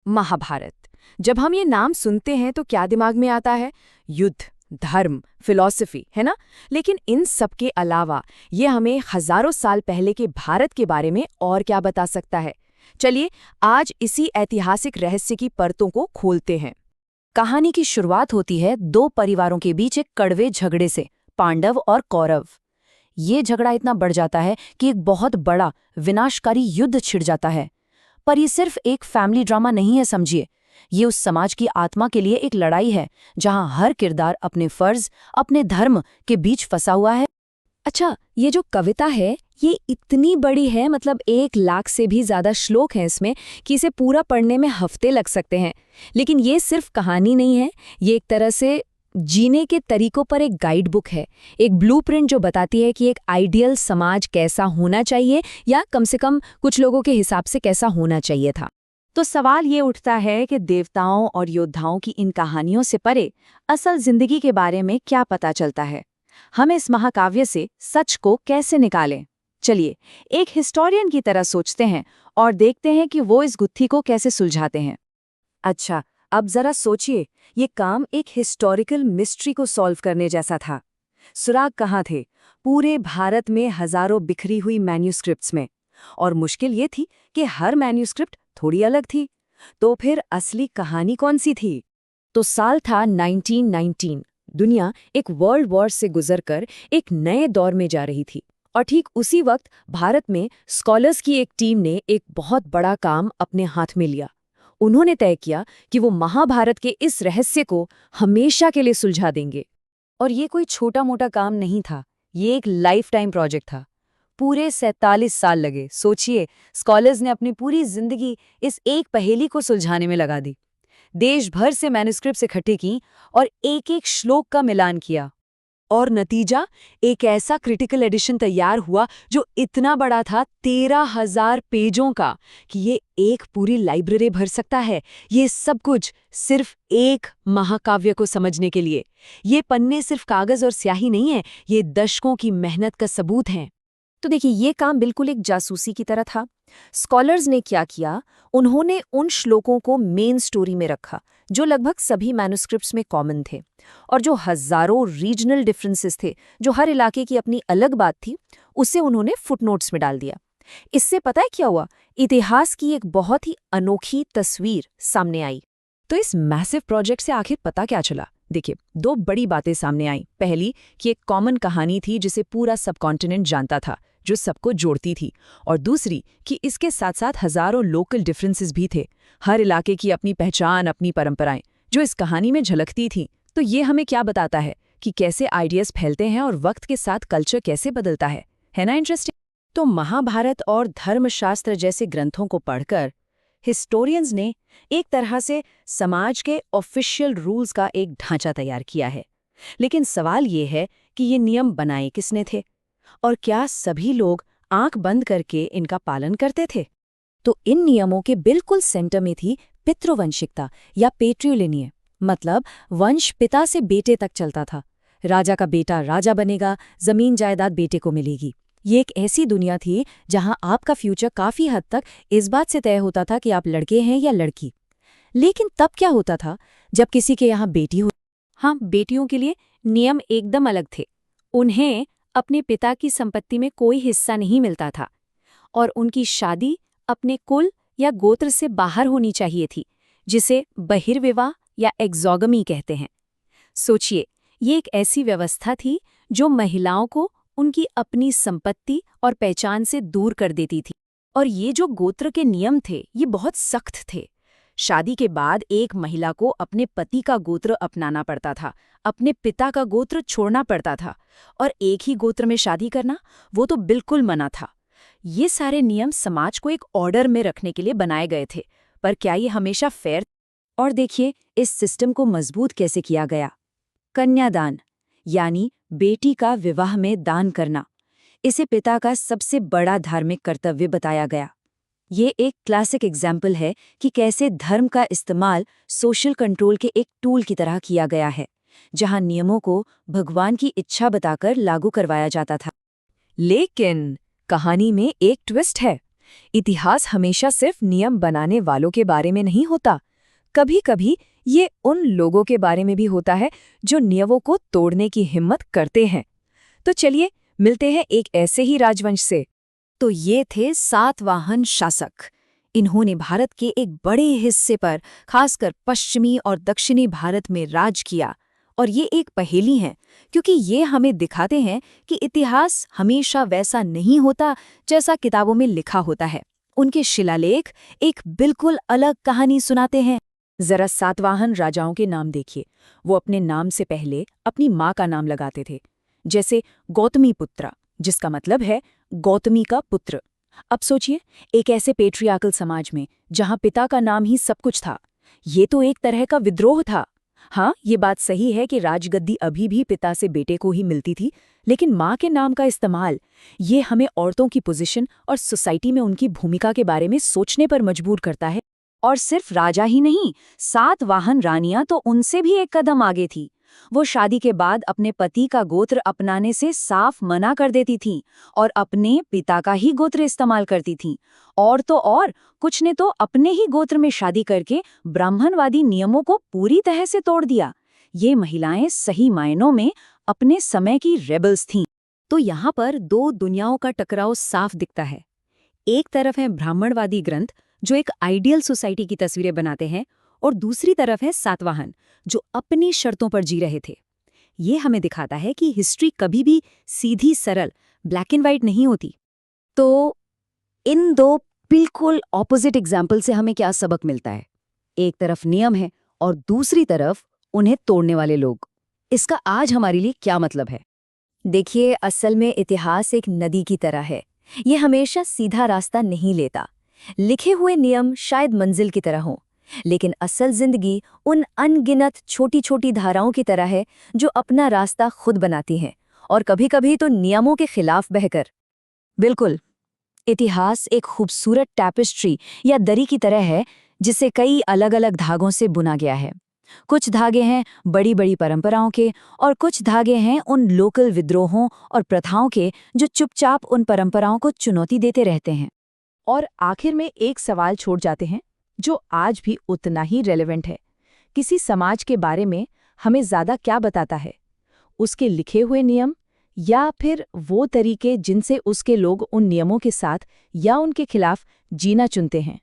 महाभारत। जब हम ये नाम सुनते हैं तो क्या दिमाग में आता है? युद्ध, धर्म, फिलॉसफी, है ना? लेकिन इन सब के अलावा ये हमें हजारों साल पहले के भारत के बारे में और क्या बता सकता है? चलिए आज इसी ऐतिहासिक रहस्य की परतों को खोलते हैं। कहानी की शुरुआत होती है दो परिवारों के बीच एक कड़वे झगड़े से, पांडव और कौरव। ये झगड़ा इतना बढ़ जाता है कि एक बहुत बड़ा विनाशकारी युद्ध छिड़ जाता है। पर ये सिर्फ एक फैमिली ड्रामा नहीं है, समझिए। ये उस समाज की आत्मा के लिए एक लड़ाई है जहां हर किरदार अपने फर्ज, अपने धर्म के बीच फंसा हुआ है। अच्छा, ये जो कविता है ये इतनी बड़ी है, मतलब 1 लाख से भी ज्यादा श्लोक हैं इसमें कि इसे पूरा पढ़ने में हफ्ते लग सकते हैं। लेकिन ये सिर्फ कहानी नहीं है, ये एक तरह से जीने के तरीकों पर एक गाइड बुक है, एक ब्लूप्रिंट जो बताती है कि एक आइडियल समाज कैसा होना चाहिए, या कम से कम कुछ लोगों के हिसाब से कैसा होना चाहिए था। तो सवाल ये उठता है कि देवताओं और योद्धाओं की इन कहानियों से परे असल जिंदगी के बारे में क्या पता चलता है? हम इस महाकाव्य से सच को कैसे निकालें? चलिए एक हिस्टोरियन की तरह सोचते हैं और देखते हैं कि वो इस गुत्थी को कैसे सुलझाते हैं। अच्छा, अब जरा सोचिए, ये काम एक हिस्टोरिकल मिस्ट्री को सॉल्व करने जैसा था। सुराग कहाँ थे? पूरे भारत में हजारों बिखरी हुई मैन्यूस्क्रिप्ट्स में। और मुश्किल ये थी कि हर मैन्यूस्क्रिप्ट थोड़ी अलग थी। तो फिर असली कहानी कौन सी थी? तो साल था 1919। दुनिया एक वर्ल्ड वॉर से गुजरकर एक नए दौर में जा रही थी। और ठीक उसी वक्त भारत में स्कॉलर्स की एक टीम ने एक बहुत बड़ा काम अपने हाथ में लिया। उन्होंने तय किया कि वो महाभारत के इस रहस्य को हमेशा के लिए सुलझा देंगे। और ये कोई छोटा मोटा काम नहीं था, ये एक लाइफ टाइम प्रोजेक्ट था। पूरे 47 साल लगे। सोचिए, स्कॉलर्स ने अपनी पूरी जिंदगी इस एक पहेली को सुलझाने में लगा दी। देश भर से मैन्युस्क्रिप्ट्स इकट्ठे की और एक एक श्लोक का मिलान किया। और नतीजा, एक ऐसा क्रिटिकल एडिशन तैयार हुआ जो इतना बड़ा था, 13,000 पेजों का, कि ये एक पूरी लाइब्रेरी भर सकता है। ये सब कुछ सिर्फ एक महाकाव्य को समझने के लिए। ये पन्ने सिर्फ कागज और स्याही नहीं है, ये दशकों की मेहनत का सबूत हैं। तो देखिए, ये काम बिल्कुल एक जासूसी की तरह था। स्कॉलर्स ने क्या किया, उन्होंने उन श्लोकों को मेन स्टोरी में रखा जो लगभग सभी मैन्युस्क्रिप्ट्स में कॉमन थे, और जो हजारों रीजनल डिफरेंसेस थे, जो हर इलाके की अपनी अलग बात थी, उसे उन्होंने फुटनोट्स में डाल दिया। इससे पता है क्या हुआ? इतिहास की एक बहुत ही अनोखी तस्वीर सामने आई। तो इस मैसिव प्रोजेक्ट से आखिर पता क्या चला? देखिए, 2 बड़ी बातें सामने आई। पहली कि एक कॉमन कहानी थी जिसे पूरा सबकॉन्टिनेंट जानता था, जो सबको जोड़ती थी। और दूसरी कि इसके साथ साथ हजारों लोकल डिफरेंसेस भी थे, हर इलाके की अपनी पहचान, अपनी परंपराएं, जो इस कहानी में झलकती थी। तो ये हमें क्या बताता है कि कैसे आइडियाज फैलते हैं और वक्त के साथ कल्चर कैसे बदलता है ना इंटरेस्टिंग? तो महाभारत और धर्मशास्त्र जैसे ग्रंथों को पढ़कर हिस्टोरियंस ने एक तरह से समाज के ऑफिशियल रूल्स का एक ढांचा तैयार किया है। लेकिन सवाल ये है कि ये नियम बनाए किसने थे, और क्या सभी लोग आंख बंद करके इनका पालन करते थे? तो इन नियमों के बिल्कुल सेंटर में थी पितृवंशिकता या पेट्रिलिनियर, मतलब वंश पिता से बेटे तक चलता था। राजा का बेटा राजा बनेगा, जमीन जायदाद बेटे को मिलेगी। ये एक ऐसी दुनिया थी जहां आपका फ्यूचर काफी हद तक इस बात से तय होता था कि आप लड़के हैं या लड़की। लेकिन तब क्या होता था जब किसी के यहाँ बेटी हो? हाँ, बेटियों के लिए नियम एकदम अलग थे। उन्हें अपने पिता की संपत्ति में कोई हिस्सा नहीं मिलता था, और उनकी शादी अपने कुल या गोत्र से बाहर होनी चाहिए थी, जिसे बहिर्विवाह या एक्सोगमी कहते हैं। सोचिए, ये एक ऐसी व्यवस्था थी जो महिलाओं को उनकी अपनी संपत्ति और पहचान से दूर कर देती थी। और ये जो गोत्र के नियम थे, ये बहुत सख्त थे। शादी के बाद एक महिला को अपने पति का गोत्र अपनाना पड़ता था, अपने पिता का गोत्र छोड़ना पड़ता था, और एक ही गोत्र में शादी करना, वो तो बिल्कुल मना था। ये सारे नियम समाज को एक ऑर्डर में रखने के लिए बनाए गए थे, पर क्या ये हमेशा फेयर? और देखिए, इस सिस्टम को मजबूत कैसे किया गया। कन्यादान, यानी बेटी का विवाह में दान करना, इसे पिता का सबसे बड़ा धार्मिक कर्तव्य बताया गया। ये एक क्लासिक एग्जाम्पल है कि कैसे धर्म का इस्तेमाल सोशल कंट्रोल के एक टूल की तरह किया गया है, जहां नियमों को भगवान की इच्छा बताकर लागू करवाया जाता था। लेकिन कहानी में एक ट्विस्ट है। इतिहास हमेशा सिर्फ नियम बनाने वालों के बारे में नहीं होता। कभी-कभी ये उन लोगों के बारे में भी होता है जो नियमों को तोड़ने की हिम्मत करते हैं। तो चलिए मिलते हैं एक ऐसे ही राजवंश से। तो ये थे सातवाहन शासक। इन्होंने भारत के एक बड़े हिस्से पर, खासकर पश्चिमी और दक्षिणी भारत में राज किया। और ये एक पहेली है, क्योंकि ये हमें दिखाते हैं कि इतिहास हमेशा वैसा नहीं होता जैसा किताबों में लिखा होता है। उनके शिलालेख एक बिल्कुल अलग कहानी सुनाते हैं। जरा सातवाहन राजाओं के नाम देखिए। वो अपने नाम से पहले अपनी माँ का नाम लगाते थे, जैसे गौतमी पुत्र, जिसका मतलब है गौतमी का पुत्र। अब सोचिए, एक ऐसे पेट्रियार्कल समाज में जहां पिता का नाम ही सब कुछ था, ये तो एक तरह का विद्रोह था। हाँ, ये बात सही है कि राजगद्दी अभी भी पिता से बेटे को ही मिलती थी, लेकिन माँ के नाम का इस्तेमाल, ये हमें औरतों की पोजीशन और सोसाइटी में उनकी भूमिका के बारे में सोचने पर मजबूर करता है। और सिर्फ राजा ही नहीं, सातवाहन रानियां तो उनसे भी एक कदम आगे थी। वो शादी के बाद अपने पति का गोत्र अपनाने से साफ मना कर देती थीं और अपने पिता का ही गोत्र इस्तेमाल करती थीं। और तो और, कुछ ने तो अपने ही गोत्र में शादी करके ब्राह्मणवादी नियमों को पूरी तरह से तोड़ दिया। ये महिलाएं सही मायनों में अपने समय की रेबल्स थीं। तो यहाँ पर दो दुनियाओं का टकराव साफ दिखता है। एक तरफ है ब्राह्मणवादी ग्रंथ, जो एक आइडियल सोसाइटी की तस्वीरें बनाते हैं, और दूसरी तरफ है सातवाहन, जो अपनी शर्तों पर जी रहे थे। ये हमें दिखाता है कि हिस्ट्री कभी भी सीधी सरल ब्लैक एंड व्हाइट नहीं होती। तो इन दो बिल्कुल ऑपोजिट एग्जाम्पल से हमें क्या सबक मिलता है? एक तरफ नियम है और दूसरी तरफ उन्हें तोड़ने वाले लोग। इसका आज हमारे लिए क्या मतलब है? देखिए, असल में इतिहास एक नदी की तरह है। ये हमेशा सीधा रास्ता नहीं लेता। लिखे हुए नियम शायद मंजिल की तरह हों, लेकिन असल जिंदगी उन अनगिनत छोटी छोटी धाराओं की तरह है जो अपना रास्ता खुद बनाती हैं, और कभी-कभी तो नियमों के खिलाफ बहकर। बिल्कुल, इतिहास एक खूबसूरत टैपेस्ट्री या दरी की तरह है, जिसे कई अलग-अलग धागों से बुना गया है। कुछ धागे हैं बड़ी बड़ी परंपराओं के, और कुछ धागे हैं उन लोकल विद्रोहों और प्रथाओं के जो चुपचाप उन परंपराओं को चुनौती देते रहते हैं। और आखिर में एक सवाल छोड़ जाते हैं जो आज भी उतना ही रेलेवेंट है। किसी समाज के बारे में हमें ज़्यादा क्या बताता है, उसके लिखे हुए नियम या फिर वो तरीके जिनसे उसके लोग उन नियमों के साथ या उनके खिलाफ जीना चुनते हैं?